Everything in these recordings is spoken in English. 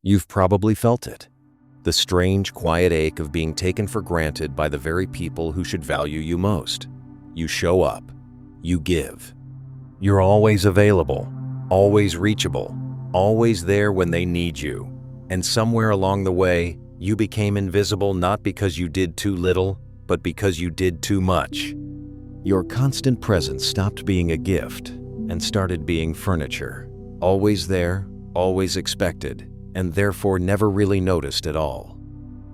You've probably felt it. The strange, quiet ache of being taken for granted by the very people who should value you most. You show up. You give. You're always available, always reachable, always there when they need you. And somewhere along the way, you became invisible not because you did too little, but because you did too much. Your constant presence stopped being a gift and started being furniture. Always there, always expected, and therefore never really noticed at all.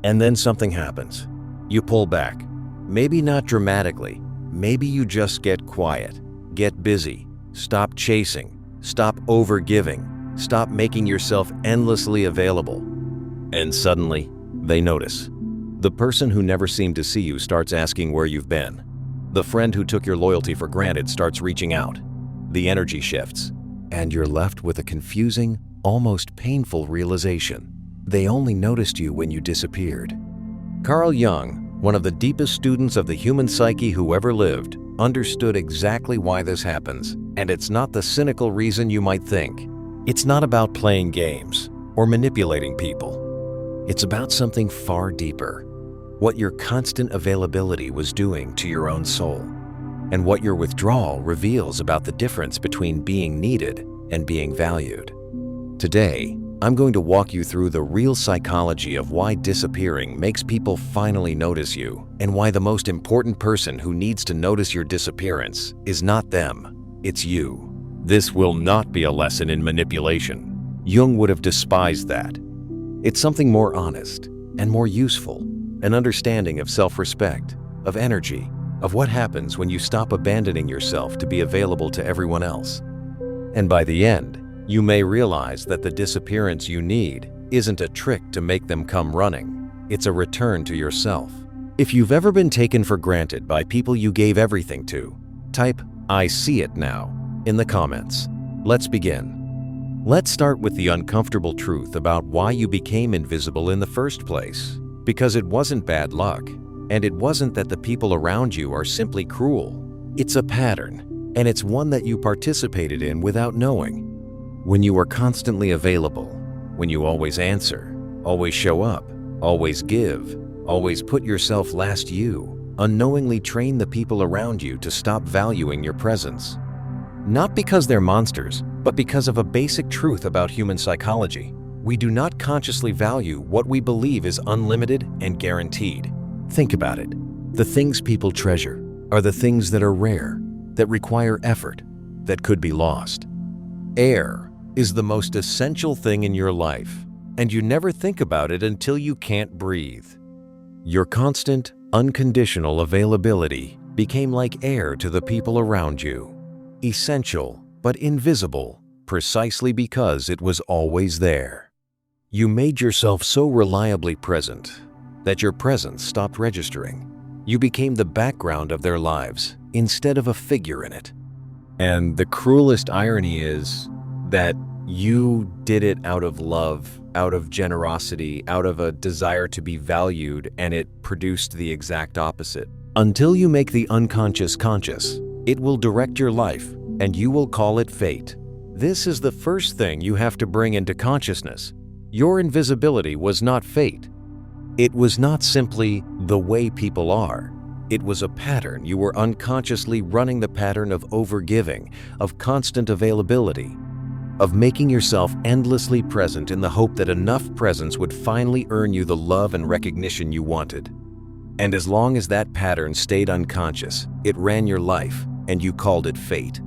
And then something happens. You pull back. Maybe not dramatically. Maybe you just get quiet, get busy, stop chasing, stop overgiving, stop making yourself endlessly available. And suddenly, they notice. The person who never seemed to see you starts asking where you've been. The friend who took your loyalty for granted starts reaching out. The energy shifts, and you're left with a confusing, almost painful realization. They only noticed you when you disappeared. Carl Jung, one of the deepest students of the human psyche who ever lived, understood exactly why this happens, and it's not the cynical reason you might think. It's not about playing games or manipulating people. It's about something far deeper. What your constant availability was doing to your own soul, and what your withdrawal reveals about the difference between being needed and being valued. Today, I'm going to walk you through the real psychology of why disappearing makes people finally notice you, and why the most important person who needs to notice your disappearance is not them, it's you. This will not be a lesson in manipulation. Jung would have despised that. It's something more honest and more useful, an understanding of self-respect, of energy, of what happens when you stop abandoning yourself to be available to everyone else. And by the end, you may realize that the disappearance you need isn't a trick to make them come running. It's a return to yourself. If you've ever been taken for granted by people you gave everything to, type "I see it now" in the comments. Let's begin. Let's start with the uncomfortable truth about why you became invisible in the first place. Because it wasn't bad luck, and it wasn't that the people around you are simply cruel. It's a pattern, and it's one that you participated in without knowing. When you are constantly available, when you always answer, always show up, always give, always put yourself last, you unknowingly train the people around you to stop valuing your presence. Not because they're monsters, but because of a basic truth about human psychology. We do not consciously value what we believe is unlimited and guaranteed. Think about it. The things people treasure are the things that are rare, that require effort, that could be lost. Air is the most essential thing in your life, and you never think about it until you can't breathe. Your constant, unconditional availability became like air to the people around you. Essential, but invisible, precisely because it was always there. You made yourself so reliably present that your presence stopped registering. You became the background of their lives instead of a figure in it. And the cruelest irony is that you did it out of love, out of generosity, out of a desire to be valued, and it produced the exact opposite. Until you make the unconscious conscious, it will direct your life, and you will call it fate. This is the first thing you have to bring into consciousness. Your invisibility was not fate. It was not simply the way people are. It was a pattern. You were unconsciously running the pattern of overgiving, of constant availability, of making yourself endlessly present in the hope that enough presence would finally earn you the love and recognition you wanted. And as long as that pattern stayed unconscious, it ran your life, and you called it fate.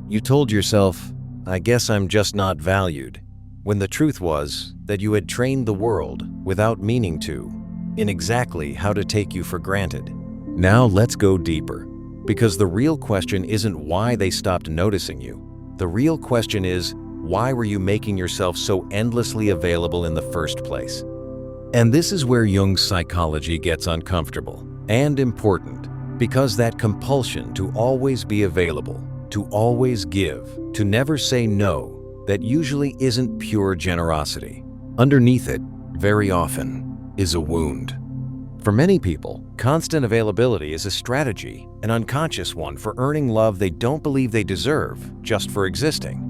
You told yourself, "I guess I'm just not valued," when the truth was that you had trained the world, without meaning to, in exactly how to take you for granted. Now let's go deeper, because the real question isn't why they stopped noticing you. The real question is, why were you making yourself so endlessly available in the first place? And this is where Jung's psychology gets uncomfortable and important, because that compulsion to always be available, to always give, to never say no, that usually isn't pure generosity. Underneath it, very often, is a wound. For many people, constant availability is a strategy, an unconscious one for earning love they don't believe they deserve just for existing.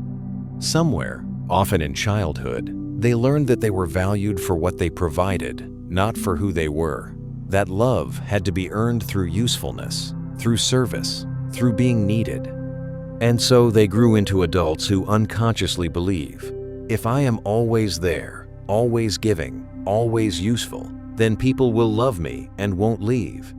Somewhere, often in childhood, They learned that they were valued for what they provided, not for who they were. That love had to be earned through usefulness, through service, through being needed. And so they grew into adults who unconsciously believe, if I am always there, always giving, always useful, then people will love me and won't leave.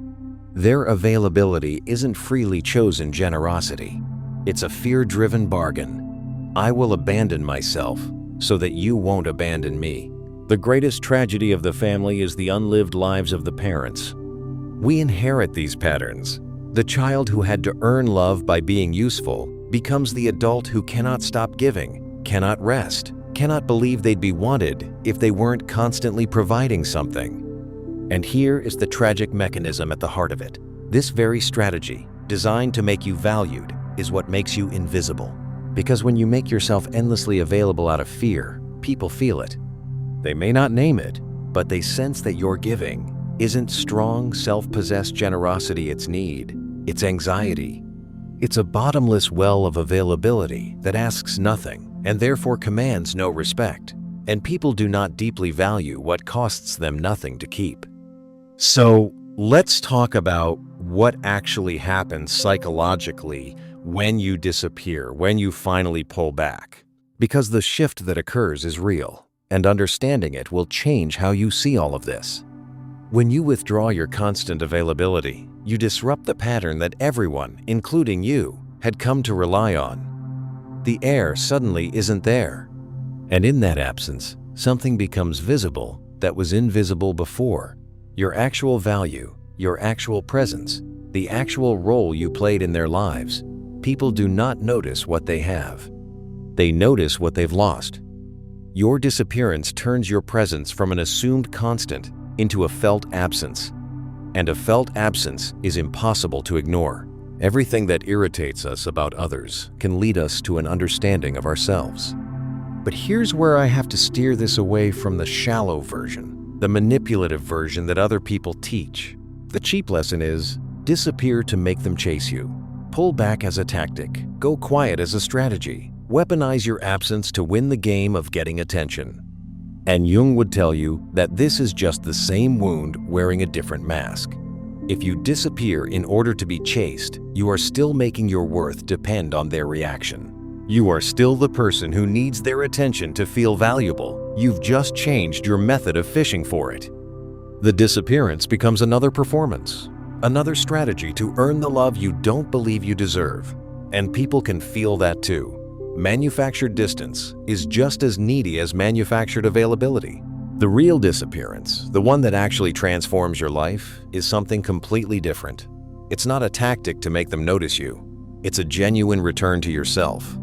Their availability isn't freely chosen generosity. It's a fear-driven bargain. I will abandon myself so that you won't abandon me. The greatest tragedy of the family is the unlived lives of the parents. We inherit these patterns. The child who had to earn love by being useful becomes the adult who cannot stop giving, cannot rest, cannot believe they'd be wanted if they weren't constantly providing something. And here is the tragic mechanism at the heart of it. This very strategy, designed to make you valued, is what makes you invisible. Because when you make yourself endlessly available out of fear, people feel it. They may not name it, but they sense that your giving isn't strong, self-possessed generosity it's need, it's anxiety. It's a bottomless well of availability that asks nothing and therefore commands no respect. And people do not deeply value what costs them nothing to keep. So let's talk about what actually happens psychologically when you disappear, when you finally pull back. Because the shift that occurs is real, and understanding it will change how you see all of this. When you withdraw your constant availability, you disrupt the pattern that everyone, including you, had come to rely on. The air suddenly isn't there. And in that absence, something becomes visible that was invisible before. Your actual value, your actual presence, the actual role you played in their lives. People do not notice what they have. They notice what they've lost. Your disappearance turns your presence from an assumed constant into a felt absence. And a felt absence is impossible to ignore. Everything that irritates us about others can lead us to an understanding of ourselves. But here's where I have to steer this away from the shallow version, the manipulative version that other people teach. The cheap lesson is, disappear to make them chase you. Pull back as a tactic. Go quiet as a strategy. Weaponize your absence to win the game of getting attention. And Jung would tell you that this is just the same wound wearing a different mask. If you disappear in order to be chased, you are still making your worth depend on their reaction. You are still the person who needs their attention to feel valuable. You've just changed your method of fishing for it. The disappearance becomes another performance, another strategy to earn the love you don't believe you deserve. And people can feel that too. Manufactured distance is just as needy as manufactured availability. The real disappearance, the one that actually transforms your life, is something completely different. It's not a tactic to make them notice you. It's a genuine return to yourself.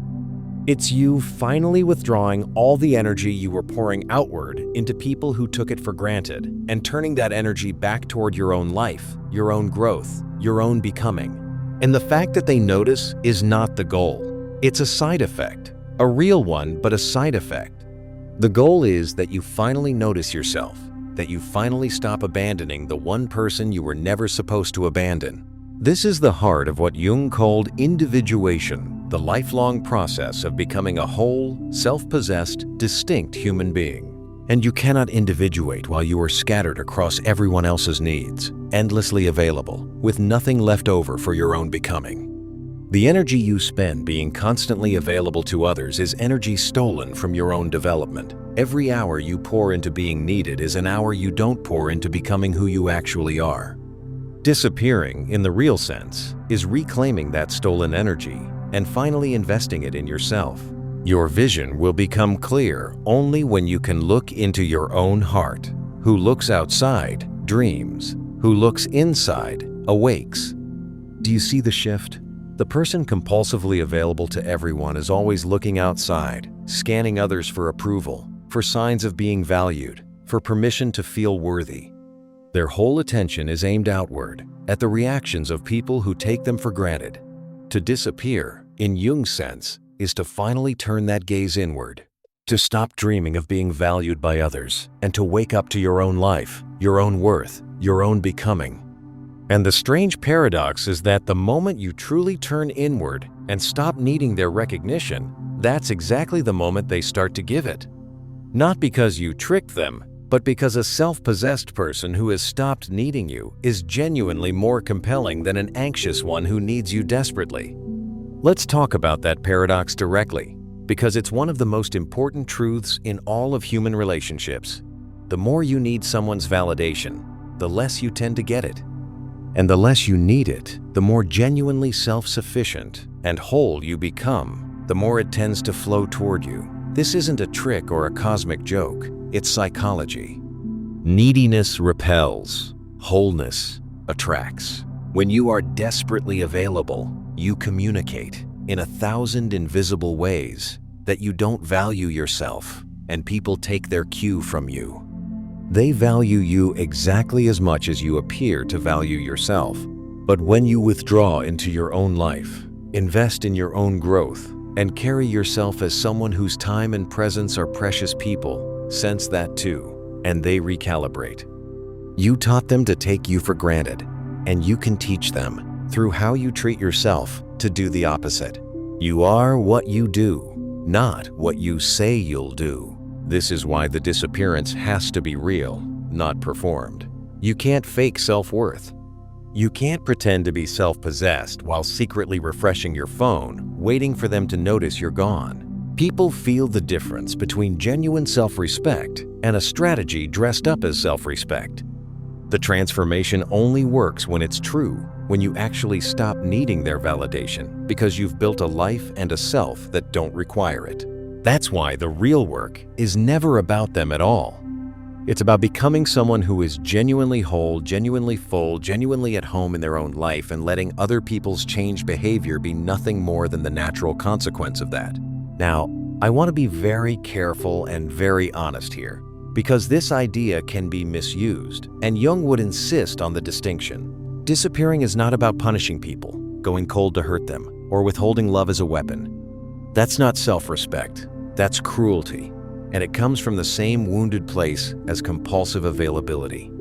It's you finally withdrawing all the energy you were pouring outward into people who took it for granted and turning that energy back toward your own life, your own growth, your own becoming. And the fact that they notice is not the goal. It's a side effect, a real one, but a side effect. The goal is that you finally notice yourself, that you finally stop abandoning the one person you were never supposed to abandon. This is the heart of what Jung called individuation, the lifelong process of becoming a whole, self-possessed, distinct human being. And you cannot individuate while you are scattered across everyone else's needs, endlessly available, with nothing left over for your own becoming. The energy you spend being constantly available to others is energy stolen from your own development. Every hour you pour into being needed is an hour you don't pour into becoming who you actually are. Disappearing, in the real sense, is reclaiming that stolen energy and finally investing it in yourself. Your vision will become clear only when you can look into your own heart. Who looks outside, dreams. Who looks inside, awakes. Do you see the shift? The person compulsively available to everyone is always looking outside, scanning others for approval, for signs of being valued, for permission to feel worthy. Their whole attention is aimed outward, at the reactions of people who take them for granted. To disappear, in Jung's sense, is to finally turn that gaze inward, to stop dreaming of being valued by others, and to wake up to your own life, your own worth, your own becoming. And the strange paradox is that the moment you truly turn inward and stop needing their recognition, that's exactly the moment they start to give it. Not because you tricked them, but because a self-possessed person who has stopped needing you is genuinely more compelling than an anxious one who needs you desperately. Let's talk about that paradox directly, because it's one of the most important truths in all of human relationships. The more you need someone's validation, the less you tend to get it. And the less you need it, the more genuinely self-sufficient and whole you become, the more it tends to flow toward you. This isn't a trick or a cosmic joke, it's psychology. Neediness repels, wholeness attracts. When you are desperately available, you communicate in 1,000 invisible ways that you don't value yourself, and people take their cue from you. They value you exactly as much as you appear to value yourself. But when you withdraw into your own life, invest in your own growth, and carry yourself as someone whose time and presence are precious, people sense that too, and they recalibrate. You taught them to take you for granted, and you can teach them, through how you treat yourself, to do the opposite. You are what you do, not what you say you'll do. This is why the disappearance has to be real, not performed. You can't fake self-worth. You can't pretend to be self-possessed while secretly refreshing your phone, waiting for them to notice you're gone. People feel the difference between genuine self-respect and a strategy dressed up as self-respect. The transformation only works when it's true, when you actually stop needing their validation because you've built a life and a self that don't require it. That's why the real work is never about them at all. It's about becoming someone who is genuinely whole, genuinely full, genuinely at home in their own life, and letting other people's changed behavior be nothing more than the natural consequence of that. Now, I want to be very careful and very honest here, because this idea can be misused, and Jung would insist on the distinction. Disappearing is not about punishing people, going cold to hurt them, or withholding love as a weapon. That's not self-respect. That's cruelty, and it comes from the same wounded place as compulsive availability.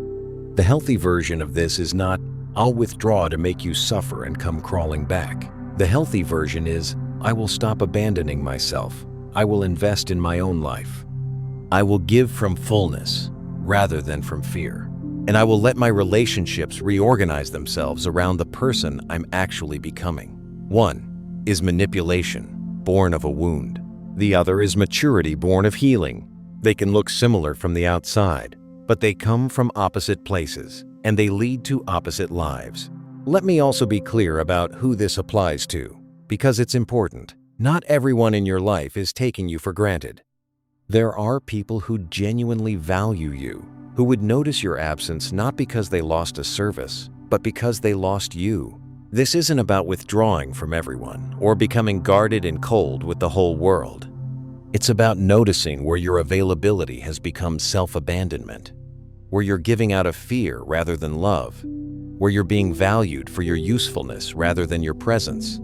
The healthy version of this is not, "I'll withdraw to make you suffer and come crawling back." The healthy version is, "I will stop abandoning myself. I will invest in my own life. I will give from fullness rather than from fear. And I will let my relationships reorganize themselves around the person I'm actually becoming." One is manipulation, born of a wound. The other is maturity, born of healing. They can look similar from the outside, but they come from opposite places, and they lead to opposite lives. Let me also be clear about who this applies to, because it's important. Not everyone in your life is taking you for granted. There are people who genuinely value you, who would notice your absence not because they lost a service, but because they lost you. This isn't about withdrawing from everyone or becoming guarded and cold with the whole world. It's about noticing where your availability has become self-abandonment, where you're giving out of fear rather than love, where you're being valued for your usefulness rather than your presence.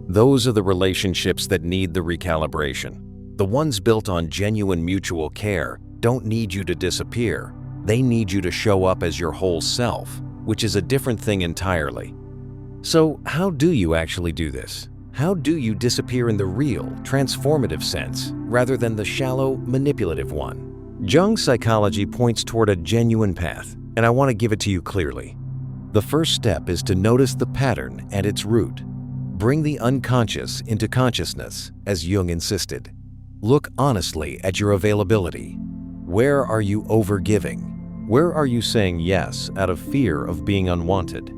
Those are the relationships that need the recalibration. The ones built on genuine mutual care don't need you to disappear. They need you to show up as your whole self, which is a different thing entirely. So how do you actually do this? How do you disappear in the real, transformative sense, rather than the shallow, manipulative one? Jung's psychology points toward a genuine path, and I want to give it to you clearly. The first step is to notice the pattern at its root. Bring the unconscious into consciousness, as Jung insisted. Look honestly at your availability. Where are you overgiving? Where are you saying yes out of fear of being unwanted?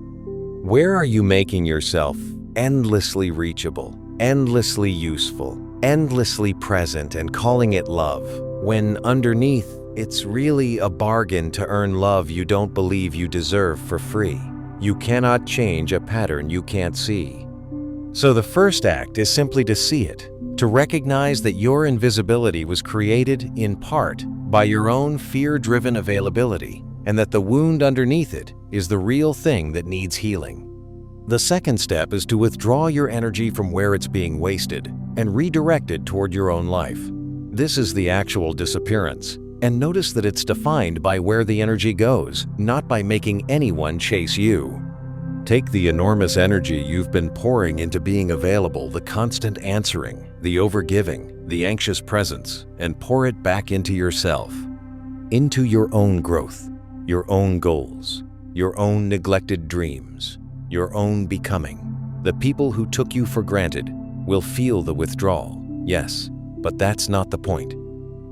Where are you making yourself endlessly reachable, endlessly useful, endlessly present and calling it love, when underneath it's really a bargain to earn love you don't believe you deserve for free? You cannot change a pattern you can't see. So the first act is simply to see it, to recognize that your invisibility was created in part by your own fear-driven availability, and that the wound underneath it is the real thing that needs healing. The second step is to withdraw your energy from where it's being wasted and redirect it toward your own life. This is the actual disappearance, and notice that it's defined by where the energy goes, not by making anyone chase you. Take the enormous energy you've been pouring into being available, the constant answering, the overgiving, the anxious presence, and pour it back into yourself, into your own growth, your own goals, your own neglected dreams, your own becoming. The people who took you for granted will feel the withdrawal, yes, but that's not the point.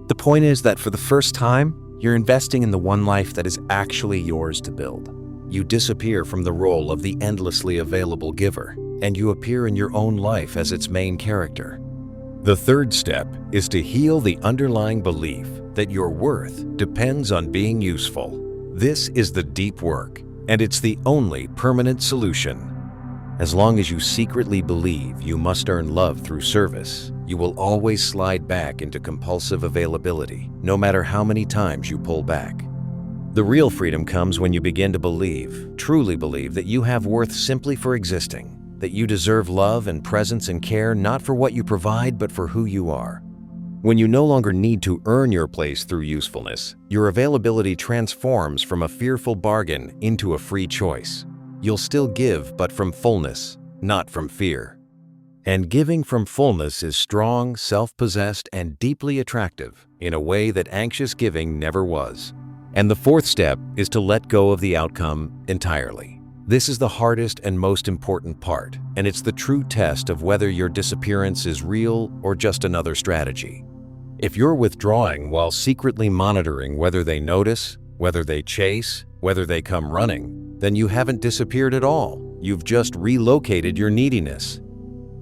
The point is that for the first time, you're investing in the one life that is actually yours to build. You disappear from the role of the endlessly available giver, and you appear in your own life as its main character. The third step is to heal the underlying belief that your worth depends on being useful. This is the deep work, and it's the only permanent solution. As long as you secretly believe you must earn love through service, you will always slide back into compulsive availability, no matter how many times you pull back. The real freedom comes when you begin to believe, truly believe, that you have worth simply for existing, that you deserve love and presence and care not for what you provide but for who you are. When you no longer need to earn your place through usefulness, your availability transforms from a fearful bargain into a free choice. You'll still give, but from fullness, not from fear. And giving from fullness is strong, self-possessed, and deeply attractive in a way that anxious giving never was. And the fourth step is to let go of the outcome entirely. This is the hardest and most important part, and it's the true test of whether your disappearance is real or just another strategy. If you're withdrawing while secretly monitoring whether they notice, whether they chase, whether they come running, then you haven't disappeared at all. You've just relocated your neediness.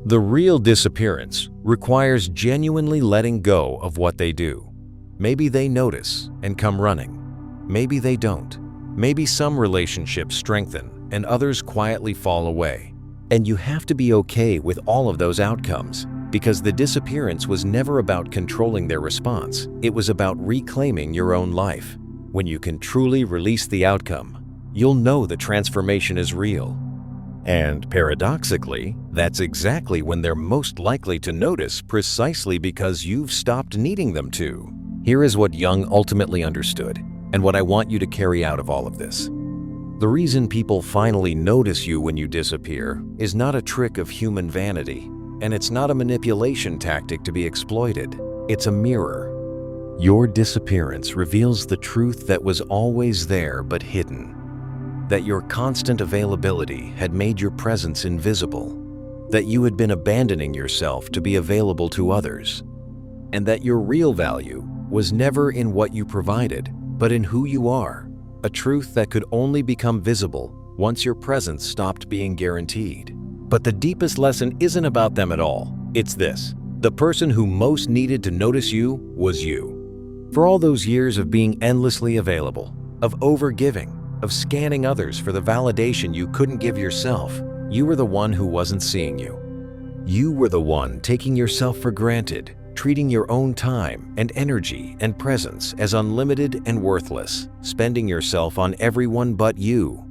The real disappearance requires genuinely letting go of what they do. Maybe they notice and come running. Maybe they don't. Maybe some relationships strengthen and others quietly fall away. And you have to be okay with all of those outcomes, because the disappearance was never about controlling their response. It was about reclaiming your own life. When you can truly release the outcome, you'll know the transformation is real. And paradoxically, that's exactly when they're most likely to notice, precisely because you've stopped needing them to. Here is what Jung ultimately understood, and what I want you to carry out of all of this. The reason people finally notice you when you disappear is not a trick of human vanity, and it's not a manipulation tactic to be exploited. It's a mirror. Your disappearance reveals the truth that was always there but hidden. That your constant availability had made your presence invisible. That you had been abandoning yourself to be available to others. And that your real value was never in what you provided, but in who you are, a truth that could only become visible once your presence stopped being guaranteed. But the deepest lesson isn't about them at all. It's this: the person who most needed to notice you was you. For all those years of being endlessly available, of overgiving, of scanning others for the validation you couldn't give yourself, you were the one who wasn't seeing you. You were the one taking yourself for granted, treating your own time and energy and presence as unlimited and worthless, spending yourself on everyone but you.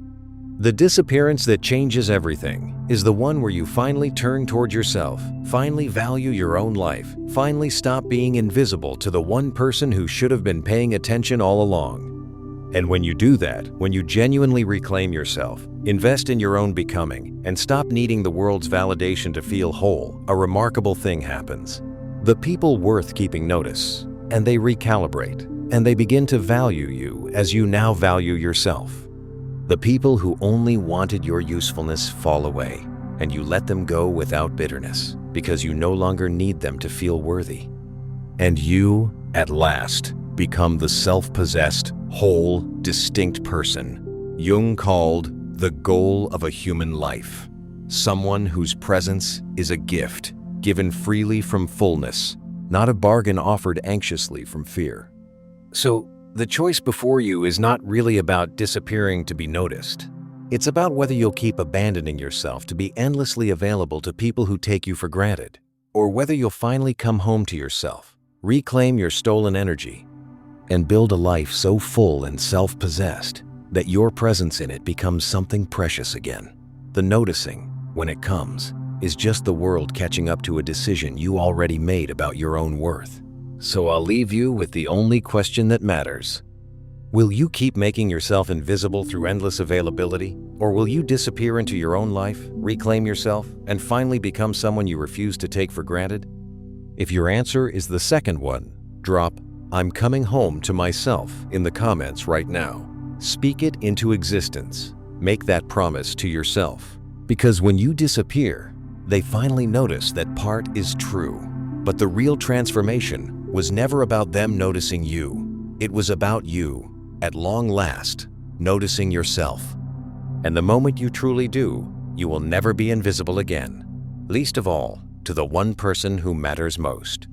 The disappearance that changes everything is the one where you finally turn toward yourself, finally value your own life, finally stop being invisible to the one person who should have been paying attention all along. And when you do that, when you genuinely reclaim yourself, invest in your own becoming, and stop needing the world's validation to feel whole, a remarkable thing happens. The people worth keeping notice, and they recalibrate, and they begin to value you as you now value yourself. The people who only wanted your usefulness fall away, and you let them go without bitterness, because you no longer need them to feel worthy. And you, at last, become the self-possessed, whole, distinct person Jung called the goal of a human life. Someone whose presence is a gift, given freely from fullness, not a bargain offered anxiously from fear. So, the choice before you is not really about disappearing to be noticed. It's about whether you'll keep abandoning yourself to be endlessly available to people who take you for granted, or whether you'll finally come home to yourself, reclaim your stolen energy, and build a life so full and self-possessed that your presence in it becomes something precious again. The noticing, when it comes, is just the world catching up to a decision you already made about your own worth. So I'll leave you with the only question that matters. Will you keep making yourself invisible through endless availability? Or will you disappear into your own life, reclaim yourself, and finally become someone you refuse to take for granted? If your answer is the second one, drop "I'm coming home to myself" in the comments right now. Speak it into existence. Make that promise to yourself. Because when you disappear, they finally notice that part is true. But the real transformation was never about them noticing you. It was about you, at long last, noticing yourself. And the moment you truly do, you will never be invisible again, least of all to the one person who matters most.